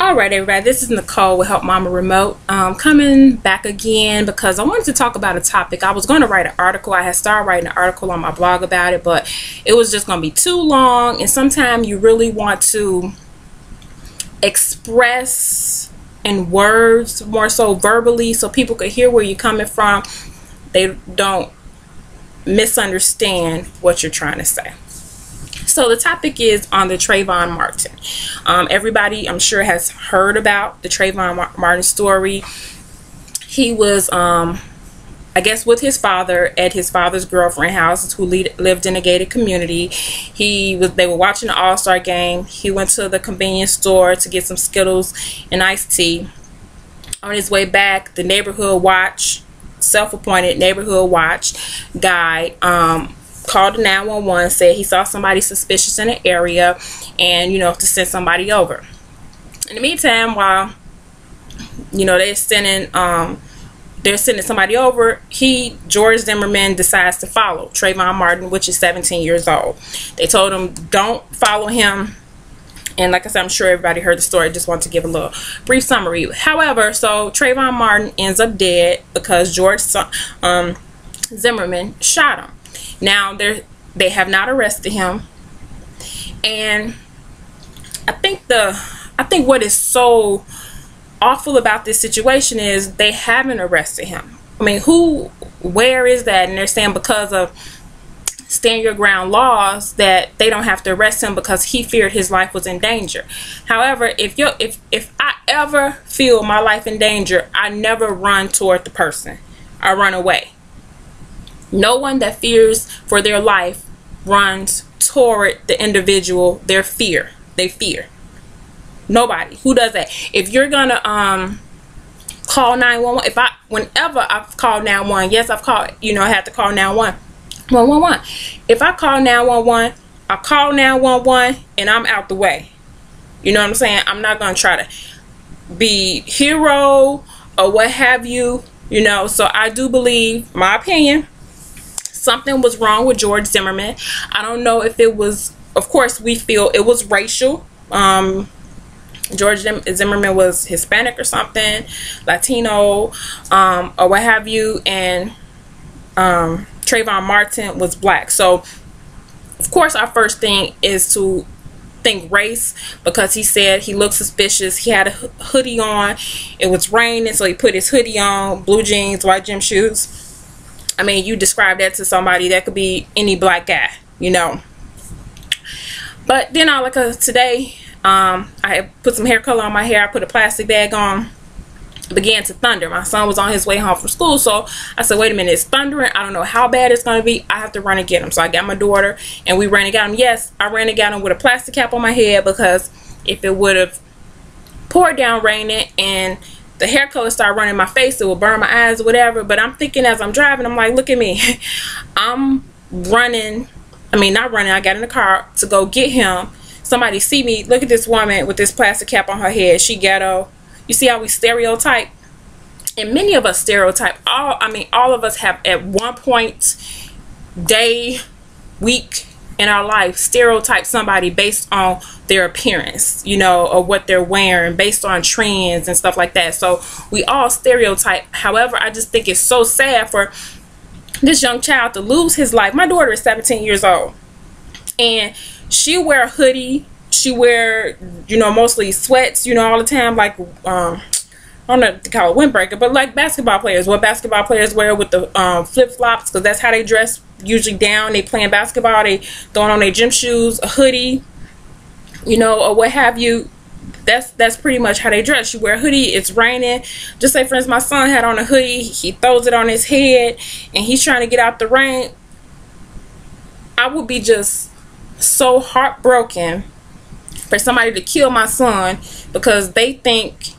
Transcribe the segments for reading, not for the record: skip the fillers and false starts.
Alright everybody, this is Nicole with Help Mama Remote. Coming back again because I wanted to talk about a topic. I was going to write an article. I had started writing an article on my blog about it, but it was just going to be too long, and sometimes you really want to express in words more so verbally so people could hear where you're coming from. They don't misunderstand what you're trying to say. So the topic is on the Trayvon Martin. Everybody, I'm sure, has heard about the Trayvon Martin story. He was, I guess, with his father at his father's girlfriend house, who lived in a gated community. They were watching the All-Star game. He went to the convenience store to get some Skittles and iced tea. On his way back, the neighborhood watch, self-appointed neighborhood watch guy, called 911, said he saw somebody suspicious in the area, and to send somebody over. In the meantime, while they're sending somebody over, George Zimmerman decides to follow Trayvon Martin, which is 17 years old. They told him don't follow him, and like I said, I'm sure everybody heard the story. I just want to give a little brief summary. However, so Trayvon Martin ends up dead because George Zimmerman shot him. Now they have not arrested him, and I think what is so awful about this situation is they haven't arrested him. I mean, where is that? And they're saying because of stand your ground laws that they don't have to arrest him because he feared his life was in danger. However, if I ever feel my life in danger, I never run toward the person. I run away. No one that fears for their life runs toward the individual they fear. Nobody. Who does that? If you're gonna call 911, whenever I've called 911, yes, I've called, I have to call 911. If I call 911, I call 911 and I'm out the way. You know what I'm saying? I'm not gonna try to be hero or what have you. So I do believe, my opinion, something was wrong with George Zimmerman. I don't know if it was, of course we feel it was racial. George Zimmerman was Hispanic or something, Latino, or what have you, and Trayvon Martin was black. So of course our first thing is to think race, because he said he looked suspicious. He had a hoodie on. It was raining, so he put his hoodie on, blue jeans, white gym shoes. I mean, you describe that to somebody, that could be any black guy, But then today, I put some hair color on my hair. I put a plastic bag on. It began to thunder. My son was on his way home from school, so I said, wait a minute, it's thundering. I don't know how bad it's going to be. I have to run and get him. So I got my daughter, and we ran and got him. Yes, I ran and got him with a plastic cap on my head, because if it would have poured down raining and the hair color started running in my face, it will burn my eyes or whatever. But I'm thinking as I'm driving, I'm like, look at me. I'm running. I mean, not running. I got in the car to go get him. Somebody see me. Look at this woman with this plastic cap on her head. She ghetto. You see how we stereotype? And many of us stereotype. All of us have at one point, day, week in our life, stereotype somebody based on their appearance, or what they're wearing, based on trends and stuff like that. So we all stereotype. However, I just think it's so sad for this young child to lose his life. My daughter is 17 years old, and she wear a hoodie. She wear, mostly sweats, all the time, like, I don't know if to call it windbreaker, but like basketball players, what basketball players wear with the flip-flops, because that's how they dress, usually down. They playing basketball, they throwing on their gym shoes, a hoodie, or what have you. That's pretty much how they dress. You wear a hoodie, it's raining. Just say, for instance, my son had on a hoodie, he throws it on his head, and he's trying to get out the rain. I would be just so heartbroken for somebody to kill my son because they think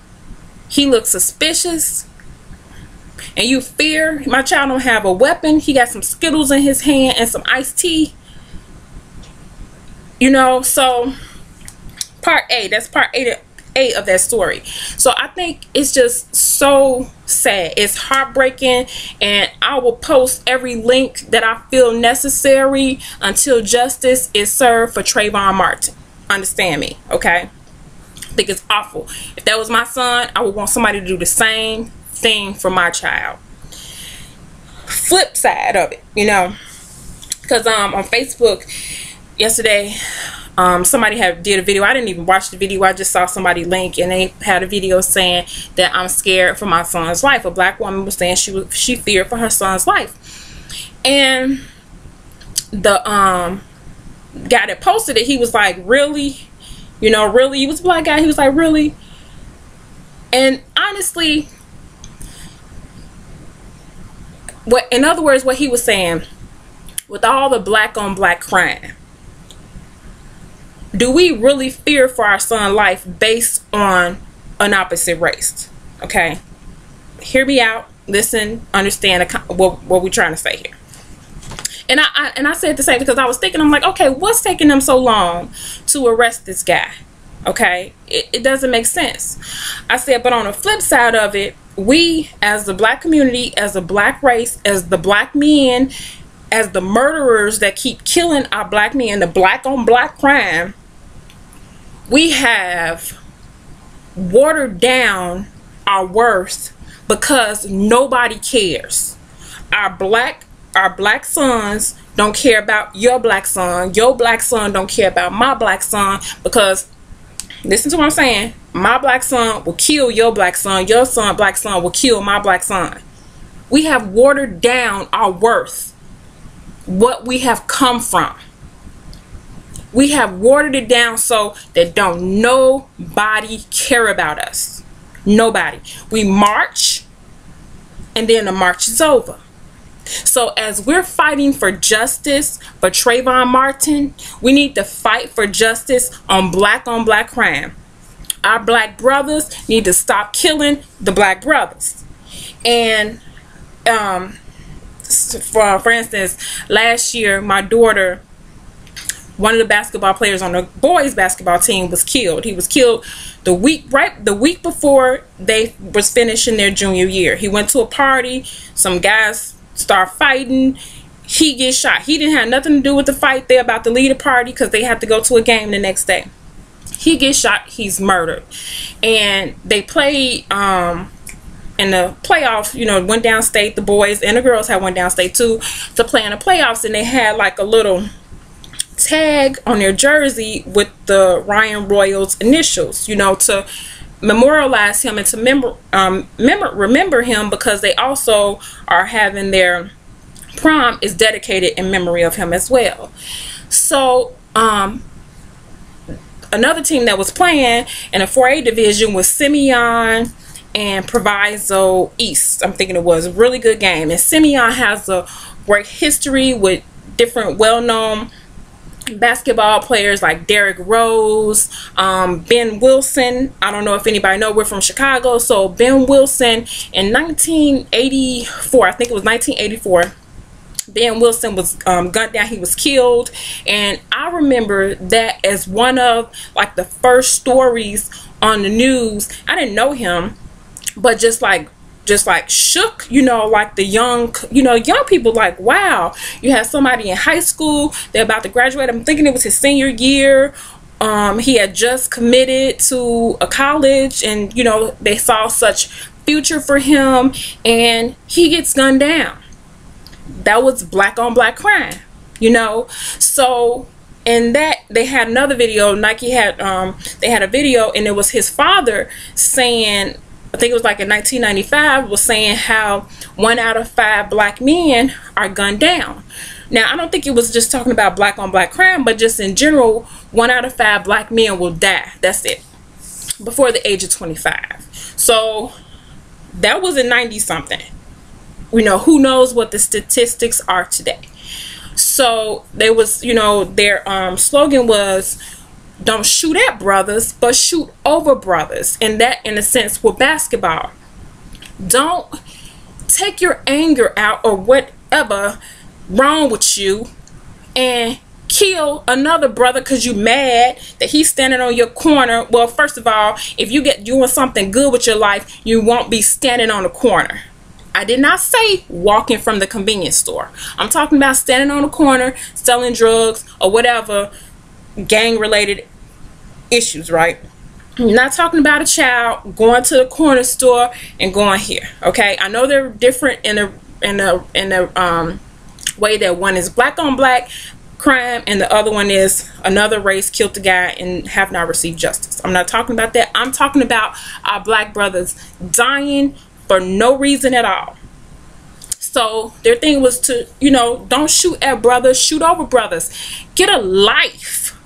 he looks suspicious, and you fear. My child don't have a weapon. He got some Skittles in his hand and some iced tea. So part A, that's part A of that story. So I think it's just so sad. It's heartbreaking, and I will post every link that I feel necessary until justice is served for Trayvon Martin. Understand me, okay? think it's awful. If that was my son, I would want somebody to do the same thing for my child. Flip side of it, you know, because on Facebook yesterday, somebody did a video. I didn't even watch the video. I just saw somebody link, and they had a video saying that I'm scared for my son's life. A black woman was saying she feared for her son's life, and the guy that posted it, he was like, really, you know, really? He was a black guy. He was like, really? And honestly, in other words, what he was saying, with all the black on black crime, do we really fear for our son's life based on an opposite race? Okay, hear me out, listen, understand what we're trying to say here. And I said the same because I was thinking, I'm like, okay, what's taking them so long to arrest this guy? Okay, it doesn't make sense. I said, but on the flip side of it, we as the black community, as the black race, as the black men, as the murderers that keep killing our black men, the black on black crime, we have watered down our worth because nobody cares. Our black sons don't care about your black son. Your black son don't care about my black son, because listen to what I'm saying, my black son will kill your black son. Your black son will kill my black son. We have watered down our worth, what we have come from. We have watered it down so that don't nobody care about us. Nobody. We march, and then the march is over. So as we're fighting for justice for Trayvon Martin, we need to fight for justice on black crime. Our black brothers need to stop killing the black brothers. And for instance, last year, my daughter, one of the basketball players on the boys basketball team, was killed. He was killed the week before they was finishing their junior year. He went to a party, some guys start fighting, he gets shot. He didn't have nothing to do with the fight. They're about to leave the party because they have to go to a game the next day. He gets shot, he's murdered. And they played in the playoffs, you know, went downstate. The boys and the girls had went downstate too to play in the playoffs, and they had like a little tag on their jersey with the Ryan Royals initials, you know, to memorialize him and to remember him, because they also are having their prom is dedicated in memory of him as well. So another team that was playing in a 4A division was Simeon and Proviso East. I'm thinking it was a really good game, and Simeon has a great history with different well-known basketball players like Derrick Rose, Ben Wilson. I don't know if anybody know, we're from Chicago. So Ben Wilson in 1984, I think it was 1984, Ben Wilson was gunned down. He was killed, and I remember that as one of like the first stories on the news. I didn't know him, but just like shook, you know, like the young people, like, wow, you have somebody in high school, they're about to graduate. I'm thinking it was his senior year. He had just committed to a college, and you know, they saw such future for him, and he gets gunned down. That was black on black crime, you know. So in that, they had another video. Nike had they had a video, and it was his father saying, I think it was like in 1995, was saying how 1 out of 5 black men are gunned down. Now, I don't think it was just talking about black on black crime, but just in general, 1 out of 5 black men will die. That's it. Before the age of 25. So that was in 90 something. You know, who knows what the statistics are today. So there was, you know, their slogan was, don't shoot at brothers, but shoot over brothers. And that, in a sense, with basketball, don't take your anger out or whatever wrong with you and kill another brother because you mad that he's standing on your corner. Well, first of all, if you get doing something good with your life, you won't be standing on the corner. I did not say walking from the convenience store. I'm talking about standing on the corner, selling drugs or whatever gang related issues, right? I'm not talking about a child going to the corner store and going here. Okay, I know they're different in a way that one is black on black crime and the other one is another race killed the guy and have not received justice. I'm not talking about that. I'm talking about our black brothers dying for no reason at all. So their thing was to, you know, don't shoot at brothers, shoot over brothers. Get a life.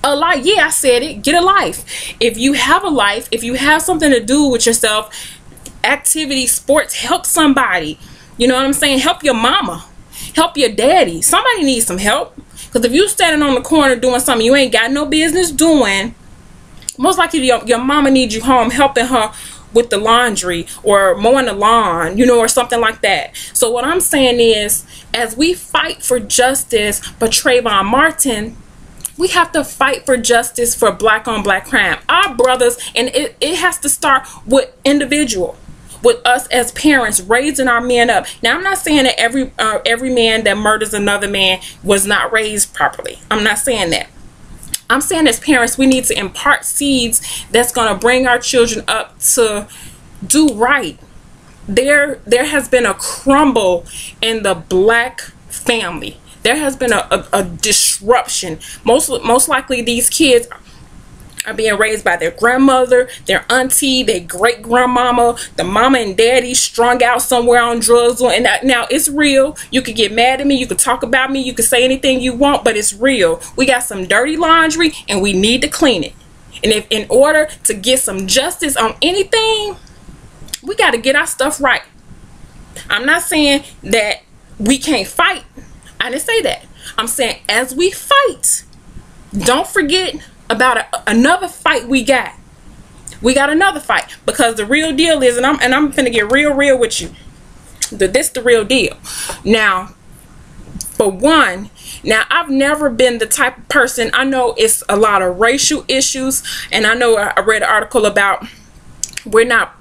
A life. Yeah, I said it. Get a life. If you have a life, if you have something to do with yourself, activity, sports, help somebody. You know what I'm saying? Help your mama. Help your daddy. Somebody needs some help. Because if you standing on the corner doing something you ain't got no business doing, most likely your mama needs you home helping her with the laundry or mowing the lawn, you know, or something like that. So what I'm saying is, as we fight for justice for Trayvon Martin, we have to fight for justice for black on black crime. Our brothers, and it has to start with individual, with us as parents raising our men up. Now, I'm not saying that every man that murders another man was not raised properly. I'm not saying that. I'm saying as parents, we need to impart seeds that's going to bring our children up to do right. There has been a crumble in the black family. There has been a disruption. Most likely these kids are being raised by their grandmother, their auntie, their great grandmama, the mama and daddy strung out somewhere on drugs. And now it's real. You could get mad at me, you could talk about me, you could say anything you want, but it's real. We got some dirty laundry and we need to clean it. And if in order to get some justice on anything, we got to get our stuff right. I'm not saying that we can't fight. I didn't say that. I'm saying as we fight, don't forget about another fight we got. We got another fight, because the real deal is, and I'm finna get real with you. This the real deal. Now, for one, now I've never been the type of person, I know it's a lot of racial issues, and I know I read an article about we're not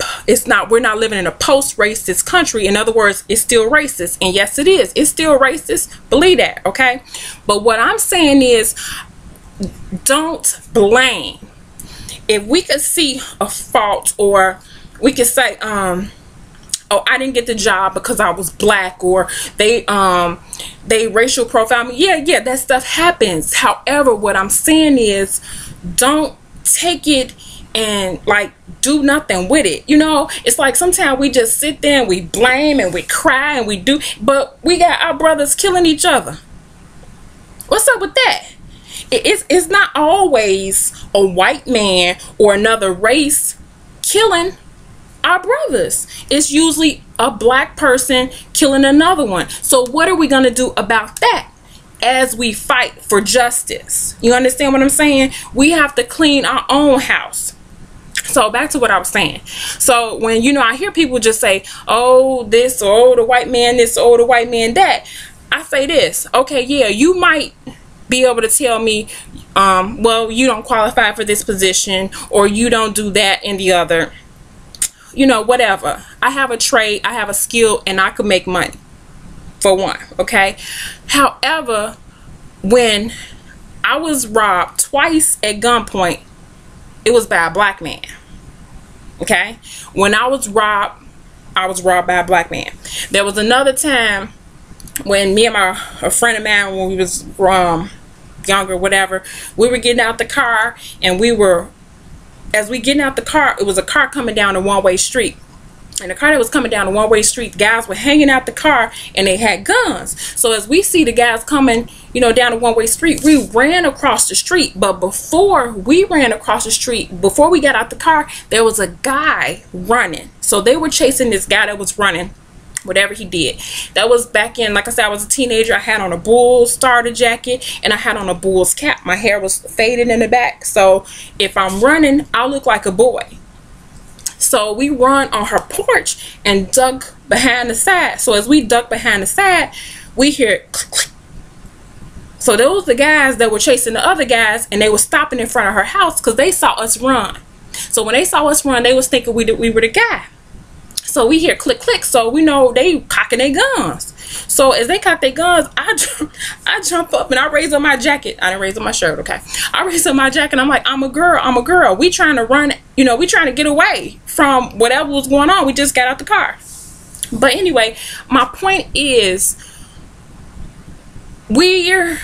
living in a post-racist country. In other words, it's still racist. And yes, it is. It's still racist. Believe that, okay? But what I'm saying is, don't blame. If we could see a fault, or we could say, oh, I didn't get the job because I was black, or they racial profile me. Yeah, that stuff happens. However, what I'm saying is, don't take it and like do nothing with it. You know, it's like sometimes we just sit there and we blame and we cry and we do, but we got our brothers killing each other. What's up with that? It's not always a white man or another race killing our brothers. It's usually a black person killing another one. So what are we going to do about that as we fight for justice? You understand what I'm saying? We have to clean our own house. So back to what I was saying. So when, you know, I hear people just say, oh, this, or oh, the white man this, or oh, the white man that, I say this. Okay, yeah, you might be able to tell me, well, you don't qualify for this position, or you don't do that and the other. You know, whatever. I have a trade, I have a skill, and I could make money, for one, okay? However, when I was robbed twice at gunpoint, it was by a black man, okay? When I was robbed by a black man. There was another time when me and a friend of mine, when we was younger, whatever, we were getting out the car, and as we getting out the car, it was a car coming down a one-way street. And the car that was coming down a one-way street, guys were hanging out the car and they had guns. So as we see the guys coming, you know, down a one-way street, we ran across the street. But before we ran across the street, before we got out the car, there was a guy running. So they were chasing this guy that was running, whatever he did. That was back in, like I said, I was a teenager. I had on a Bulls starter jacket and I had on a Bulls cap. My hair was faded in the back. So if I'm running, I'll look like a boy. So we run on her porch and duck behind the side. So as we duck behind the side, we hear click, click. So those the guys that were chasing the other guys, and they were stopping in front of her house because they saw us run. So when they saw us run, they was thinking we were the guy. So we hear click, click. So we know they cocking their guns. So as they cock their guns, I jump up and I raise up my jacket. I didn't raise up my shirt, okay? I raise up my jacket and I'm like, I'm a girl. We trying to run, you know, we trying to get away from whatever was going on. We just got out the car. But anyway, my point is, we're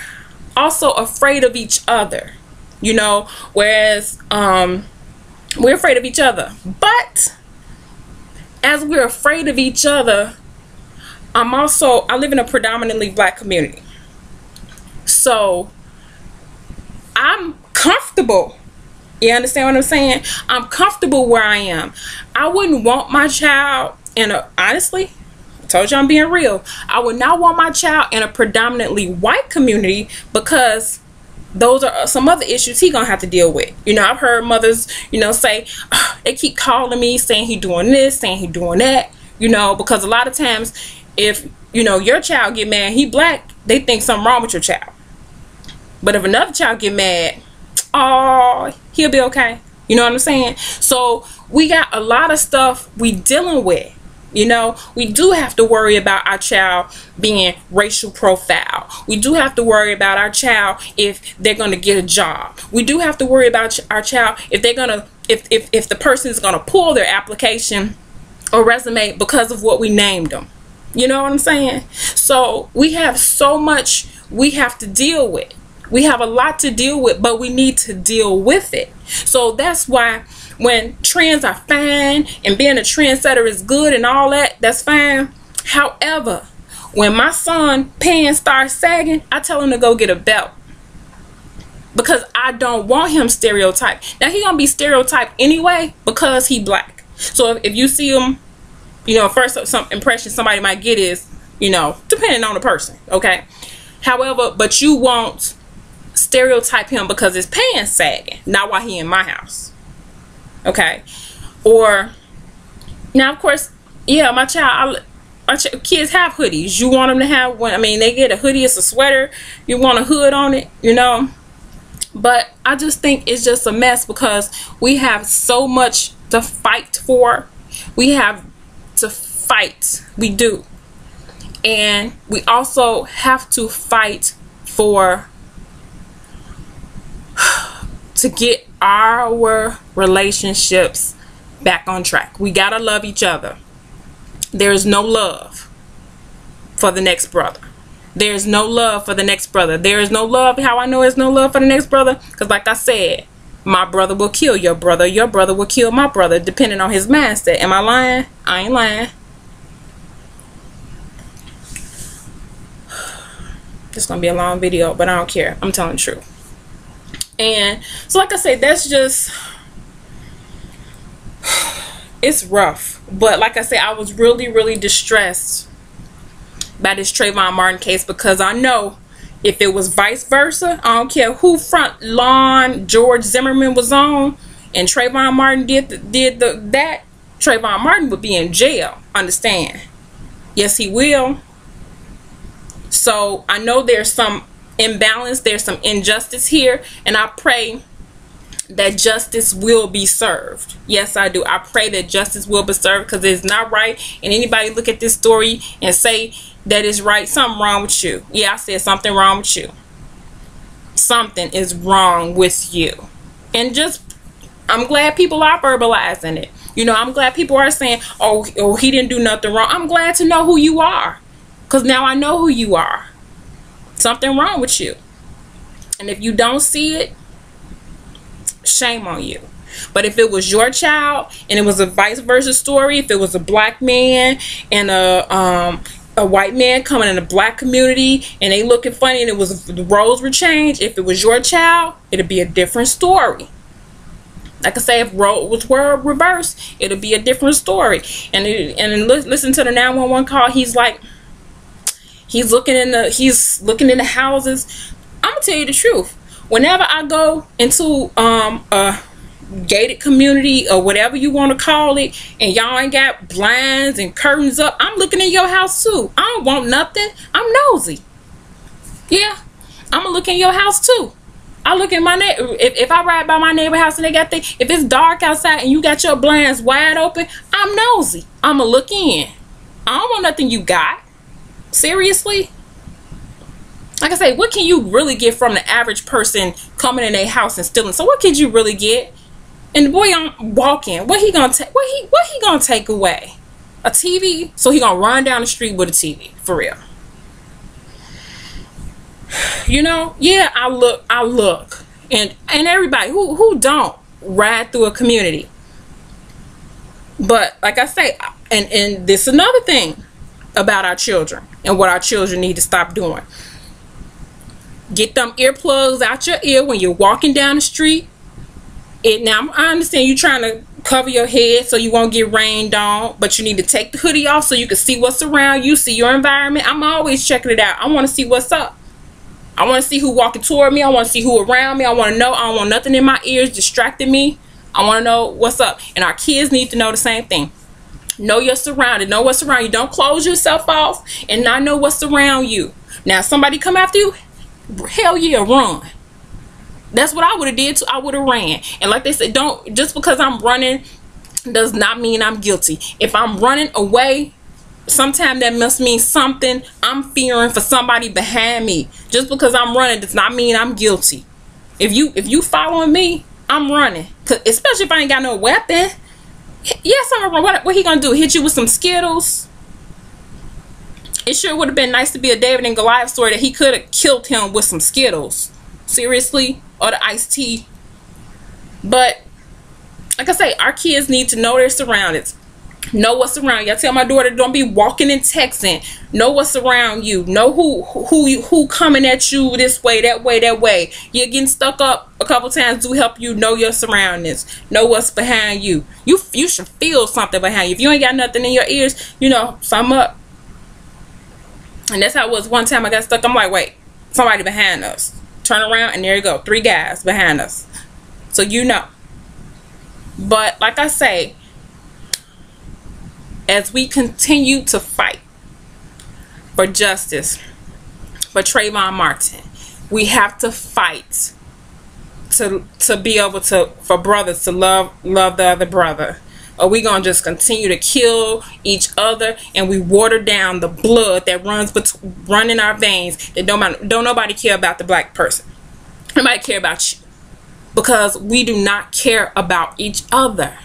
also afraid of each other, you know, whereas we're afraid of each other. But as we're afraid of each other, I live in a predominantly black community. So I'm comfortable. You understand what I'm saying? I'm comfortable where I am. I wouldn't want my child honestly, I told you I'm being real. I would not want my child in a predominantly white community, because those are some other issues he gonna have to deal with. You know, I've heard mothers, you know, say, they keep calling me saying he doing this, saying he doing that, you know, because a lot of times if, you know, your child get mad, he black, they think something wrong with your child. But if another child get mad, oh, he'll be okay. You know what I'm saying? So we got a lot of stuff we dealing with. You know, we do have to worry about our child being racial profile. We do have to worry about our child if they're going to get a job. We do have to worry about our child if they're going to, if the person is going to pull their application or resume because of what we named them. You know what I'm saying? So we have so much we have to deal with. We have a lot to deal with, but we need to deal with it. So that's why when trends are fine and being a trendsetter is good and all that, that's fine. However, when my son pants start sagging, I tell him to go get a belt, because I don't want him stereotyped. Now, he gonna be stereotyped anyway because he black. So if you see him, you know, first some impression somebody might get is, you know, depending on the person, okay? However, but you won't stereotype him because his pants sagging, not while he in my house. Okay. Or now, of course, yeah, my kids have hoodies. You want them to have one. I mean, they get a hoodie, it's a sweater, you want a hood on it, you know. But I just think it's just a mess, because we have so much to fight for. We have to fight. We do. And we also have to fight for to get our relationships back on track. We gotta love each other. There's no love for the next brother. There's no love for the next brother. There is no love. How I know there's no love for the next brother? Because like I said, my brother will kill your brother. Your brother will kill my brother, depending on his mindset. Am I lying? I ain't lying. This is gonna be a long video, but I don't care. I'm telling the truth. And so like I said, that's just, it's rough. But like I said, I was really distressed by this Trayvon Martin case, because I know if it was vice versa, I don't care who front lawn George Zimmerman was on and Trayvon Martin did that, Trayvon Martin would be in jail. Understand? Yes, he will. So I know there's some imbalance, there's some injustice here, and I pray that justice will be served. Yes, I do. I pray that justice will be served, because it's not right. And anybody look at this story and say that it's right, something wrong with you. Yeah, I said something wrong with you. Something is wrong with you. And just, I'm glad people are verbalizing it. You know, I'm glad people are saying, oh, he didn't do nothing wrong. I'm glad to know who you are, because now I know who you are. Something wrong with you. And if you don't see it, shame on you. But if it was your child and it was a vice versa story, if it was a black man and a white man coming in a black community and they looking funny and the roles were changed, if it was your child, it'd be a different story. Like I say, if roles were reversed, it'll be a different story. And listen to the 911 call. He's like, he's looking in the houses. I'm gonna tell you the truth. Whenever I go into a gated community or whatever you want to call it, and y'all ain't got blinds and curtains up, I'm looking in your house too. I don't want nothing. I'm nosy. Yeah, I'm gonna look in your house too. I look in my neighbor. If I ride by my neighbor house and they got if it's dark outside and you got your blinds wide open, I'm nosy. I'm gonna look in. I don't want nothing you got. Seriously? Like I say, what can you really get from the average person coming in their house and stealing? So what could you really get? And the boy I'm walking, what he gonna take? What he gonna take away? A TV? So he gonna run down the street with a TV, for real. You know, yeah, I look, and everybody who don't ride through a community. But like I say, and this is another thing about our children and what our children need to stop doing. Get them earplugs out your ear when you're walking down the street. Now I understand you trying to cover your head so you won't get rained on, but you need to take the hoodie off so you can see what's around you, see your environment. I'm always checking it out. I want to see what's up. I want to see who walking toward me. I want to see who around me. I want to know. I don't want nothing in my ears distracting me. I want to know what's up. And our kids need to know the same thing. Know your surroundings. Know what's around you. Don't close yourself off and not know what's around you. Now, if somebody come after you, hell yeah, run. That's what I would have did too. I would have ran. And like they said, don't, just because I'm running does not mean I'm guilty. If I'm running away, sometimes that must mean something. I'm fearing for somebody behind me. Just because I'm running does not mean I'm guilty. If you following me, I'm running. 'Cause especially if I ain't got no weapon. Yes, I'm gonna run. What he gonna do? Hit you with some Skittles? It sure would have been nice to be a David and Goliath story that he could have killed him with some Skittles. Seriously? Or the iced tea. But like I say, our kids need to know their surroundings. Know what's around you. I tell my daughter, don't be walking and texting. Know what's around you. Know who coming at you this way, that way, that way. You're getting stuck up a couple times. Do help you know your surroundings. Know what's behind you. You should feel something behind you. If you ain't got nothing in your ears, you know, something up. And that's how it was. One time I got stuck. I'm like, wait, somebody behind us. Turn around and there you go. 3 guys behind us. So you know. But like I say, as we continue to fight for justice for Trayvon Martin, we have to fight to be able to, for brothers to love the other brother. Or we gonna just continue to kill each other, and we water down the blood that run in our veins. That don't nobody care about the black person. Nobody care about you, because we do not care about each other.